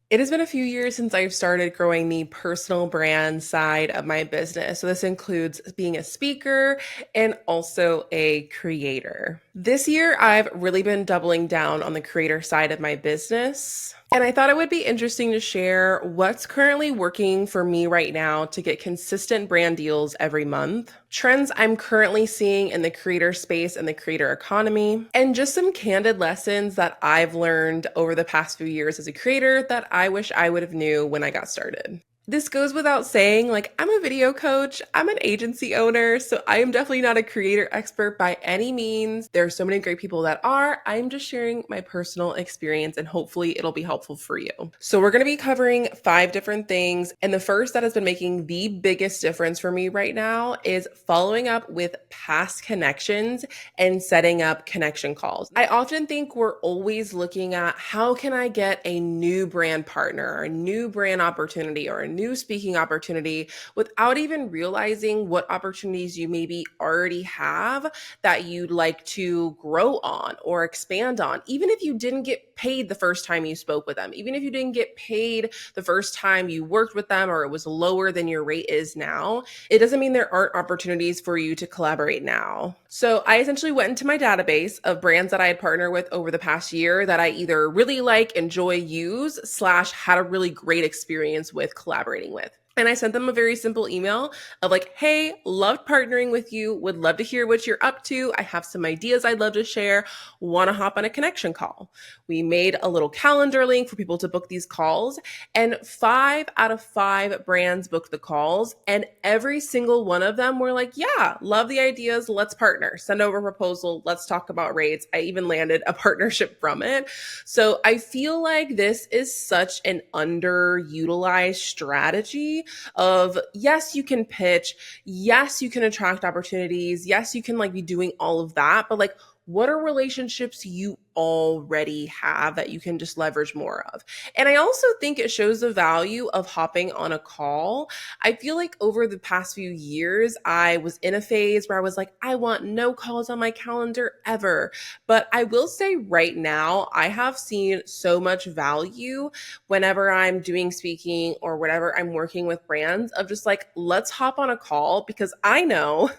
It has been a few years since I've started growing the personal brand side of my business. So, this includes being a speaker and also a creator. This year, I've really been doubling down on the creator side of my business. And I thought it would be interesting to share what's currently working for me right now to get consistent brand deals every month, trends I'm currently seeing in the creator space and the creator economy, and just some candid lessons that I've learned over the past few years as a creator that I wish I would have knew when I got started. This goes without saying, like, I'm a video coach, I'm an agency owner, so I am definitely not a creator expert by any means. There are so many great people that are. I'm just sharing my personal experience and hopefully it'll be helpful for you. So, we're going to be covering 5 different things. And the first that has been making the biggest difference for me right now is following up with past connections and setting up connection calls. I often think we're always looking at how can I get a new brand partner, or a new brand opportunity, or a new speaking opportunity without even realizing what opportunities you maybe already have that you'd like to grow on or expand on. Even if you didn't get paid the first time you spoke with them, even if you didn't get paid the first time you worked with them, or it was lower than your rate is now, it doesn't mean there aren't opportunities for you to collaborate now. So I essentially went into my database of brands that I had partnered with over the past year that I either really like, enjoy, use, slash had a really great experience with collaborating with. And I sent them a very simple email of like, hey, loved partnering with you, would love to hear what you're up to. I have some ideas I'd love to share. Want to hop on a connection call? We made a little calendar link for people to book these calls, and 5 out of 5 brands booked the calls. And every single one of them were like, yeah, love the ideas. Let's partner. Send over a proposal. Let's talk about rates. I even landed a partnership from it. So I feel like this is such an underutilized strategy of yes, you can pitch, yes, you can attract opportunities, yes, you can like be doing all of that, but like what are relationships you already have that you can just leverage more of? And I also think it shows the value of hopping on a call. I feel like over the past few years, I was in a phase where I was like, I want no calls on my calendar ever. But I will say right now, I have seen so much value whenever I'm doing speaking or whatever I'm working with brands of just like, let's hop on a call because I know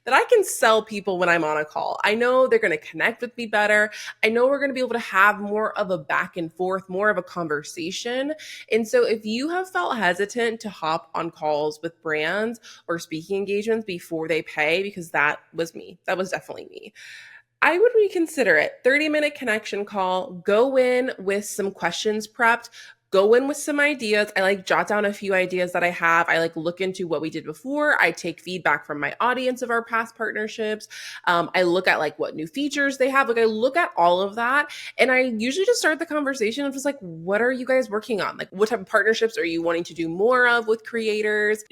that I can sell people when I'm on a call. I know they're going to connect with me better. I know we're going to be able to have more of a back and forth, more of a conversation. And so if you have felt hesitant to hop on calls with brands or speaking engagements before they pay, because that was me, that was definitely me, I would reconsider it. 30-minute connection call, go in with some questions prepped, go in with some ideas. I like jot down a few ideas that I have. I like look into what we did before. I take feedback from my audience of our past partnerships. I look at like what new features they have. Like I look at all of that. And I usually just start the conversation of just like, what are you guys working on? Like what type of partnerships are you wanting to do more of with creators?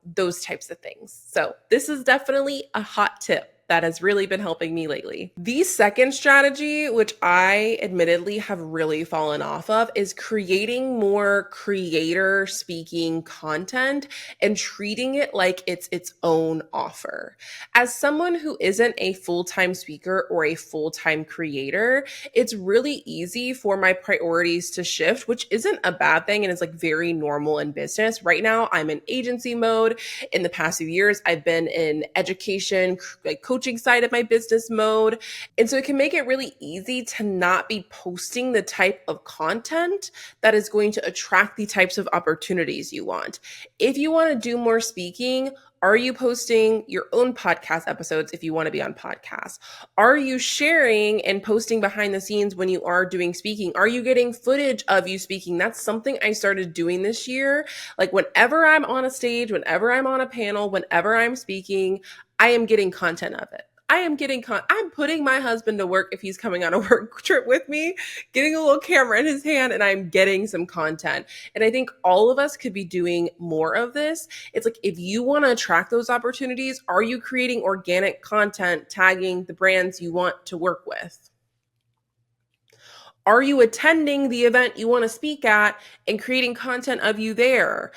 Those types of things. So this is definitely a hot tip that has really been helping me lately. The second strategy, which I admittedly have really fallen off of, is creating more creator speaking content and treating it like it's its own offer. As someone who isn't a full-time speaker or a full-time creator, it's really easy for my priorities to shift, which isn't a bad thing and is like very normal in business. Right now, I'm in agency mode. In the past few years, I've been in education, like coaching side of my business mode. And so it can make it really easy to not be posting the type of content that is going to attract the types of opportunities you want. If you want to do more speaking, are you posting your own podcast episodes if you want to be on podcasts? Are you sharing and posting behind the scenes when you are doing speaking? Are you getting footage of you speaking? That's something I started doing this year. Like whenever I'm on a stage, whenever I'm on a panel, whenever I'm speaking, I am getting content of it. I'm putting my husband to work if he's coming on a work trip with me, getting a little camera in his hand, and I'm getting some content. And I think all of us could be doing more of this. It's like, if you want to attract those opportunities, are you creating organic content tagging the brands you want to work with? Are you attending the event you want to speak at and creating content of you there?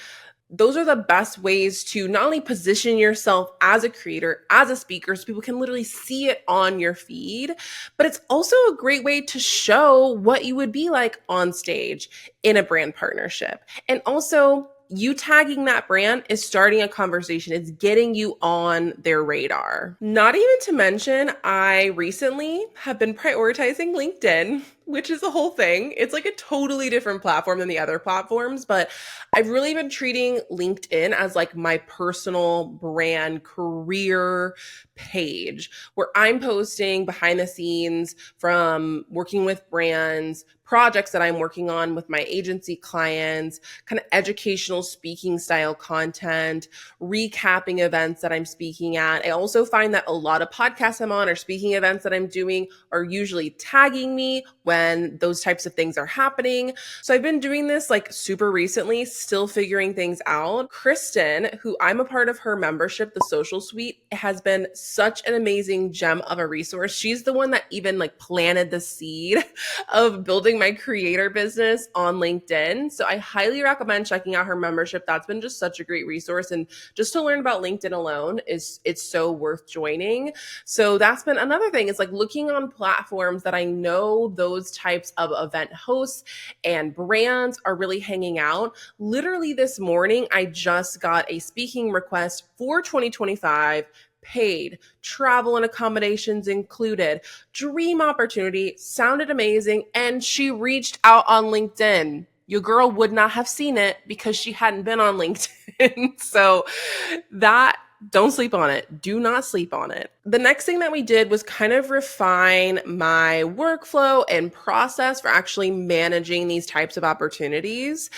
those are the best ways to not only position yourself as a creator, as a speaker, so people can literally see it on your feed, but it's also a great way to show what you would be like on stage in a brand partnership. And also, you tagging that brand is starting a conversation. It's getting you on their radar. Not even to mention, I recently have been prioritizing LinkedIn, which is a whole thing. It's like a totally different platform than the other platforms, but I've really been treating LinkedIn as like my personal brand career page where I'm posting behind the scenes from working with brands, projects that I'm working on with my agency clients, kind of educational speaking style content, recapping events that I'm speaking at. I also find that a lot of podcasts I'm on or speaking events that I'm doing are usually tagging me when those types of things are happening. So I've been doing this like super recently, still figuring things out. Kristen, who I'm a part of her membership, the Social Suite, has been such an amazing gem of a resource. She's the one that even like planted the seed of building my creator business on LinkedIn. So I highly recommend checking out her membership. That's been just such a great resource. And just to learn about LinkedIn alone it's so worth joining. So that's been another thing. It's like looking on platforms that I know those types of event hosts and brands are really hanging out. Literally this morning, I just got a speaking request for 2025, paid, travel and accommodations included, dream opportunity, sounded amazing, and she reached out on LinkedIn. Your girl would not have seen it because she hadn't been on LinkedIn. So that don't sleep on it. Do not sleep on it. The next thing that we did was kind of refine my workflow and process for actually managing these types of opportunities.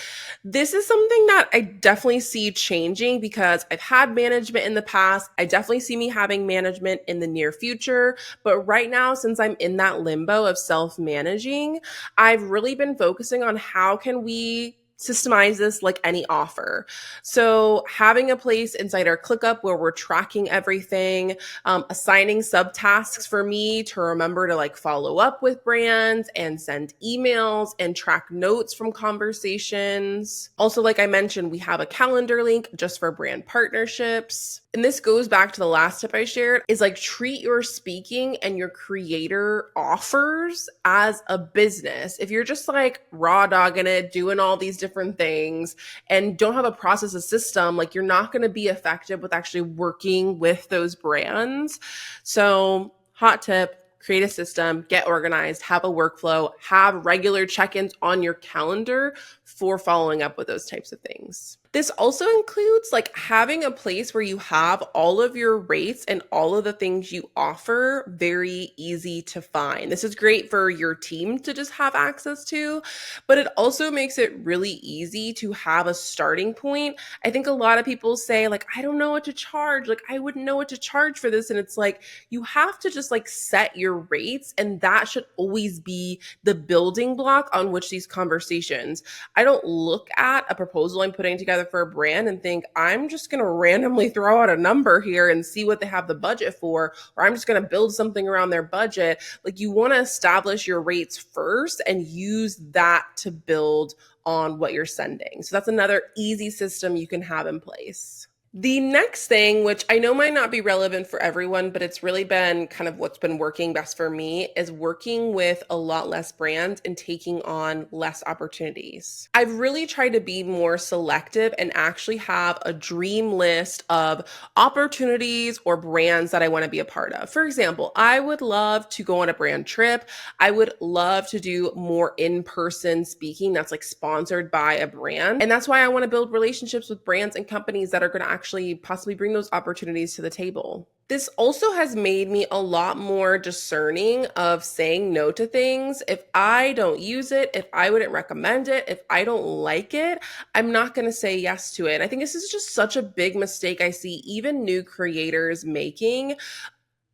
This is something that I definitely see changing because I've had management in the past. I definitely see me having management in the near future. But right now, since I'm in that limbo of self-managing, I've really been focusing on how can we systemize this like any offer. So having a place inside our ClickUp where we're tracking everything, assigning subtasks for me to remember to like follow up with brands and send emails and track notes from conversations. Also, like I mentioned, we have a calendar link just for brand partnerships. And this goes back to the last tip I shared is like treat your speaking and your creator offers as a business. If you're just like raw dogging it, doing all these different things and don't have a process, a system, like you're not going to be effective with actually working with those brands. So hot tip, create a system, get organized, have a workflow, have regular check-ins on your calendar for following up with those types of things. This also includes like having a place where you have all of your rates and all of the things you offer very easy to find. This is great for your team to just have access to, but it also makes it really easy to have a starting point. I think a lot of people say like, I don't know what to charge. Like, I wouldn't know what to charge for this. And it's like, you have to just like set your rates, and that should always be the building block on which these conversations. I don't look at a proposal I'm putting together for a brand and think I'm just going to randomly throw out a number here and see what they have the budget for, or I'm just going to build something around their budget. Like you want to establish your rates first and use that to build on what you're sending. So that's another easy system you can have in place. The next thing, which I know might not be relevant for everyone, but it's really been kind of what's been working best for me, is working with a lot less brands and taking on less opportunities. I've really tried to be more selective and actually have a dream list of opportunities or brands that I want to be a part of. For example, I would love to go on a brand trip. I would love to do more in-person speaking that's like sponsored by a brand. And that's why I want to build relationships with brands and companies that are going to actually possibly bring those opportunities to the table. This also has made me a lot more discerning of saying no to things. If I don't use it, if I wouldn't recommend it, if I don't like it, I'm not going to say yes to it. And I think this is just such a big mistake I see even new creators making,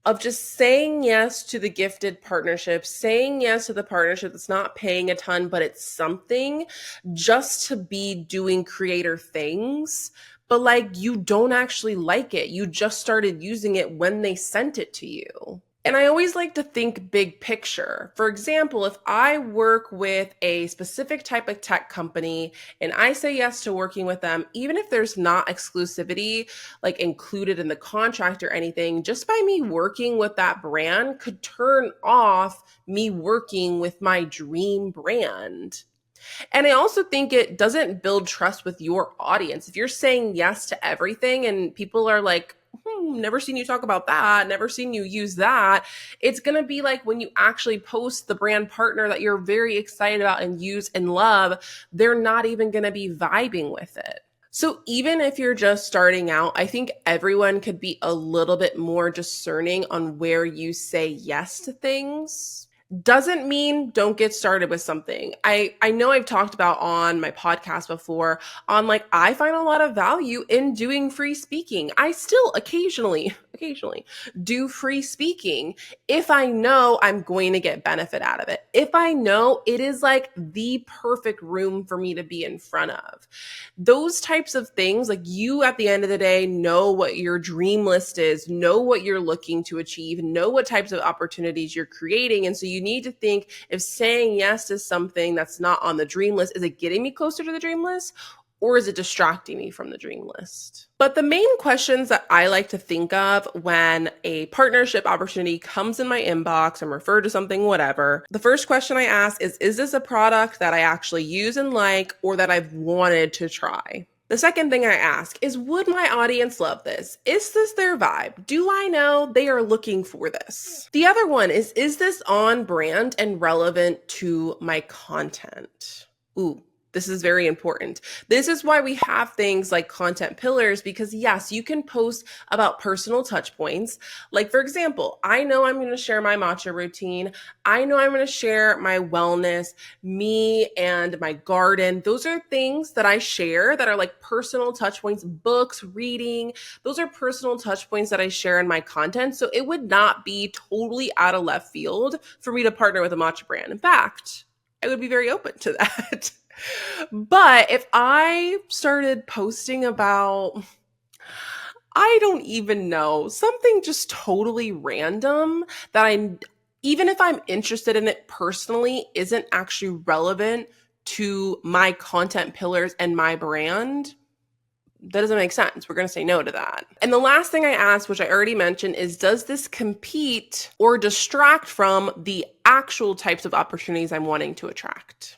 of just saying yes to the gifted partnership, saying yes to the partnership that's not paying a ton, but it's something just to be doing creator things. But like you don't actually like it. You just started using it when they sent it to you. And I always like to think big picture. For example, if I work with a specific type of tech company and I say yes to working with them, even if there's not exclusivity like included in the contract or anything, just by me working with that brand could turn off me working with my dream brand. And I also think it doesn't build trust with your audience. If you're saying yes to everything and people are like, never seen you talk about that, never seen you use that, it's going to be like when you actually post the brand partner that you're very excited about and use and love, they're not even going to be vibing with it. So even if you're just starting out, I think everyone could be a little bit more discerning on where you say yes to things. Doesn't mean don't get started with something. I know I've talked about on my podcast before on like I find a lot of value in doing free speaking. I still occasionally do free speaking if I know I'm going to get benefit out of it. If I know it is like the perfect room for me to be in front of. Those types of things, like you at the end of the day know what your dream list is, know what you're looking to achieve, know what types of opportunities you're creating. And so you need to think if saying yes to something that's not on the dream list, is it getting me closer to the dream list? Or is it distracting me from the dream list? But the main questions that I like to think of when a partnership opportunity comes in my inbox, I'm referred to something, whatever, the first question I ask is this a product that I actually use and like, or that I've wanted to try? The second thing I ask is, would my audience love this? Is this their vibe? Do I know they are looking for this? The other one is this on brand and relevant to my content? Ooh, this is very important. This is why we have things like content pillars, because yes, you can post about personal touch points. Like for example, I know I'm going to share my matcha routine. I know I'm going to share my wellness, me and my garden. Those are things that I share that are like personal touch points, books, reading. Those are personal touch points that I share in my content. So it would not be totally out of left field for me to partner with a matcha brand. In fact, I would be very open to that. But if I started posting about, I don't even know, something just totally random that even if I'm interested in it personally, isn't actually relevant to my content pillars and my brand, that doesn't make sense. We're going to say no to that. And the last thing I asked, which I already mentioned, is does this compete or distract from the actual types of opportunities I'm wanting to attract?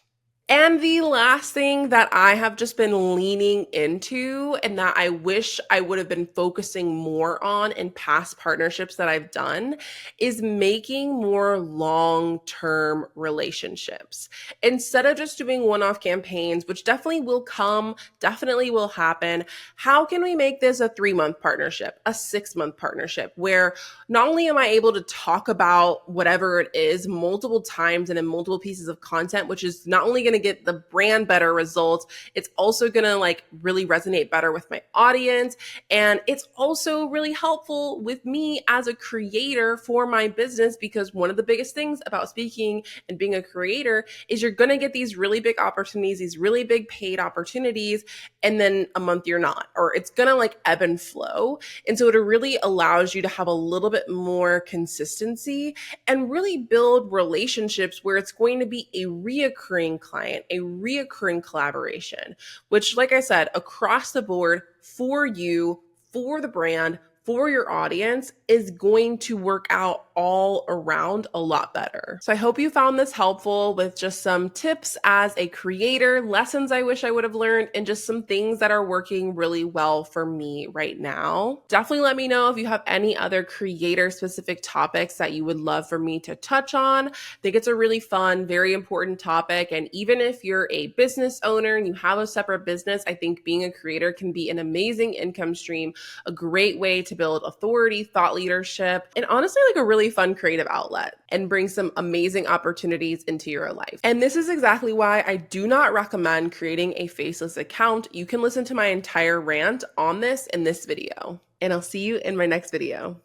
And the last thing that I have just been leaning into and that I wish I would have been focusing more on in past partnerships that I've done is making more long-term relationships. Instead of just doing one-off campaigns, which definitely will come, definitely will happen, how can we make this a 3-month partnership, a 6-month partnership, where not only am I able to talk about whatever it is multiple times and in multiple pieces of content, which is not only going to get the brand better results, it's also going to like really resonate better with my audience. And it's also really helpful with me as a creator for my business, because one of the biggest things about speaking and being a creator is you're going to get these really big opportunities, these really big paid opportunities, and then a month you're not, or it's going to like ebb and flow. And so it really allows you to have a little bit more consistency and really build relationships where it's going to be a reoccurring client, a reoccurring collaboration, which, like I said, across the board for you, for the brand, for your audience is going to work out all around a lot better. So I hope you found this helpful with just some tips as a creator, lessons I wish I would have learned, and just some things that are working really well for me right now. Definitely let me know if you have any other creator specific topics that you would love for me to touch on. I think it's a really fun, very important topic. And even if you're a business owner and you have a separate business, I think being a creator can be an amazing income stream, a great way to build authority, thought leadership, and honestly, like a really fun creative outlet and bring some amazing opportunities into your life. And this is exactly why I do not recommend creating a faceless account. You can listen to my entire rant on this in this video, and I'll see you in my next video.